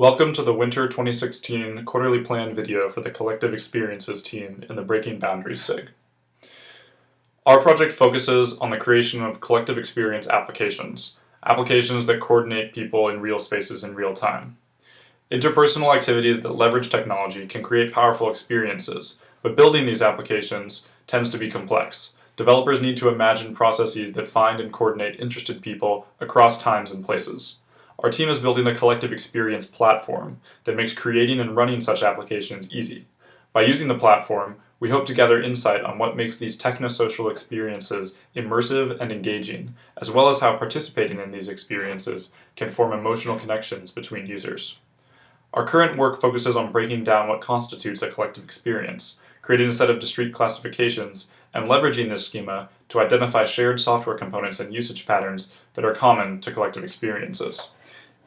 Welcome to the Winter 2016 quarterly plan video for the Collective Experiences team in the Breaking Boundaries SIG. Our project focuses on the creation of collective experience applications that coordinate people in real spaces in real time. Interpersonal activities that leverage technology can create powerful experiences, but building these applications tends to be complex. Developers need to imagine processes that find and coordinate interested people across times and places. Our team is building a collective experience platform that makes creating and running such applications easy. By using the platform, we hope to gather insight on what makes these technosocial experiences immersive and engaging, as well as how participating in these experiences can form emotional connections between users. Our current work focuses on breaking down what constitutes a collective experience, creating a set of discrete classifications, and leveraging this schema to identify shared software components and usage patterns that are common to collective experiences.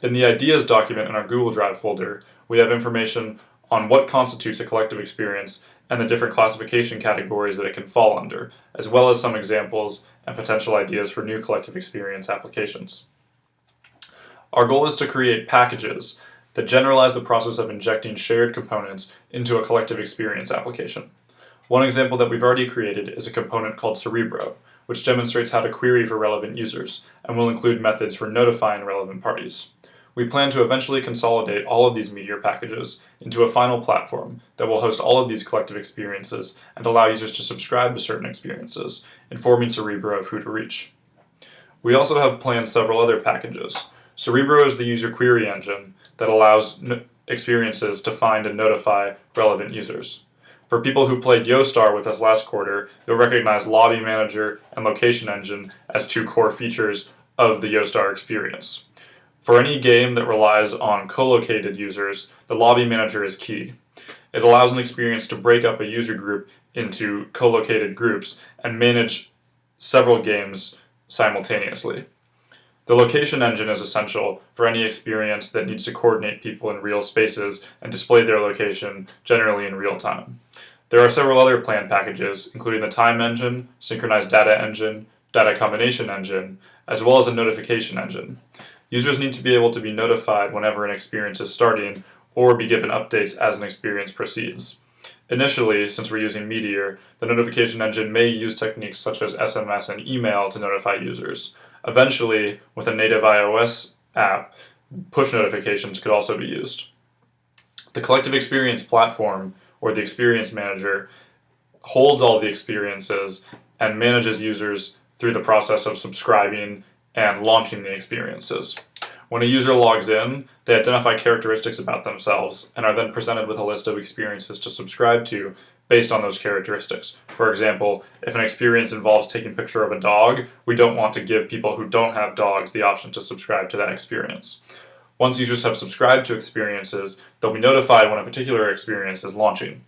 In the Ideas document in our Google Drive folder, we have information on what constitutes a collective experience and the different classification categories that it can fall under, as well as some examples and potential ideas for new collective experience applications. Our goal is to create packages that generalize the process of injecting shared components into a collective experience application. One example that we've already created is a component called Cerebro, which demonstrates how to query for relevant users, and will include methods for notifying relevant parties. We plan to eventually consolidate all of these Meteor packages into a final platform that will host all of these collective experiences and allow users to subscribe to certain experiences, informing Cerebro of who to reach. We also have planned several other packages. Cerebro is the user query engine that allows experiences to find and notify relevant users. For people who played YoStar with us last quarter, you'll recognize Lobby Manager and Location Engine as two core features of the YoStar experience. For any game that relies on co-located users, the Lobby Manager is key. It allows an experience to break up a user group into co-located groups and manage several games simultaneously. The Location Engine is essential for any experience that needs to coordinate people in real spaces and display their location, generally in real time. There are several other planned packages, including the Time Engine, Synchronized Data Engine, Data Combination Engine, as well as a Notification Engine. Users need to be able to be notified whenever an experience is starting or be given updates as an experience proceeds. Initially, since we're using Meteor, the notification engine may use techniques such as SMS and email to notify users. Eventually, with a native iOS app, push notifications could also be used. The Collective Experience Platform, or the Experience Manager, holds all the experiences and manages users through the process of subscribing and launching the experiences. When a user logs in, they identify characteristics about themselves and are then presented with a list of experiences to subscribe to based on those characteristics. For example, if an experience involves taking a picture of a dog, we don't want to give people who don't have dogs the option to subscribe to that experience. Once users have subscribed to experiences, they'll be notified when a particular experience is launching.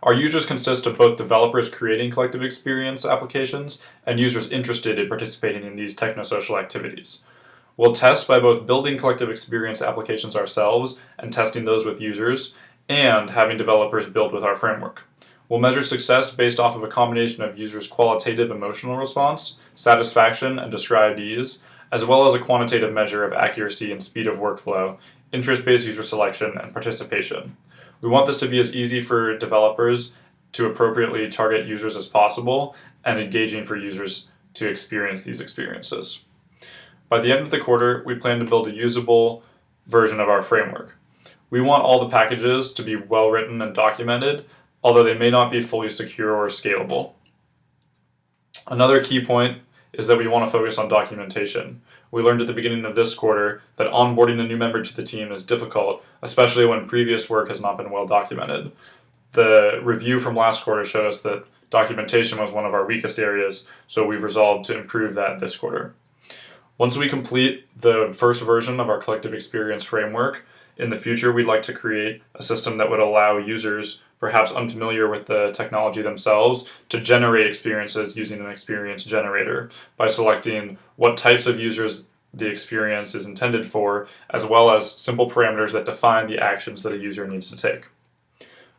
Our users consist of both developers creating collective experience applications and users interested in participating in these technosocial activities. We'll test by both building collective experience applications ourselves and testing those with users, and having developers build with our framework. We'll measure success based off of a combination of users' qualitative emotional response, satisfaction, and described ease, as well as a quantitative measure of accuracy and speed of workflow, interest-based user selection, and participation. We want this to be as easy for developers to appropriately target users as possible and engaging for users to experience these experiences. By the end of the quarter, we plan to build a usable version of our framework. We want all the packages to be well written and documented, although they may not be fully secure or scalable. Another key point is that we want to focus on documentation. We learned at the beginning of this quarter that onboarding a new member to the team is difficult, especially when previous work has not been well documented. The review from last quarter showed us that documentation was one of our weakest areas, so we've resolved to improve that this quarter. Once we complete the first version of our collective experience framework, in the future we'd like to create a system that would allow users, perhaps unfamiliar with the technology themselves, to generate experiences using an experience generator by selecting what types of users the experience is intended for, as well as simple parameters that define the actions that a user needs to take.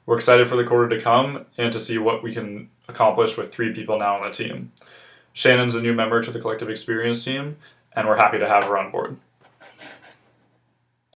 We're excited for the quarter to come and to see what we can accomplish with 3 people now on the team. Shannon's a new member to the Collective Experience team, and we're happy to have her on board.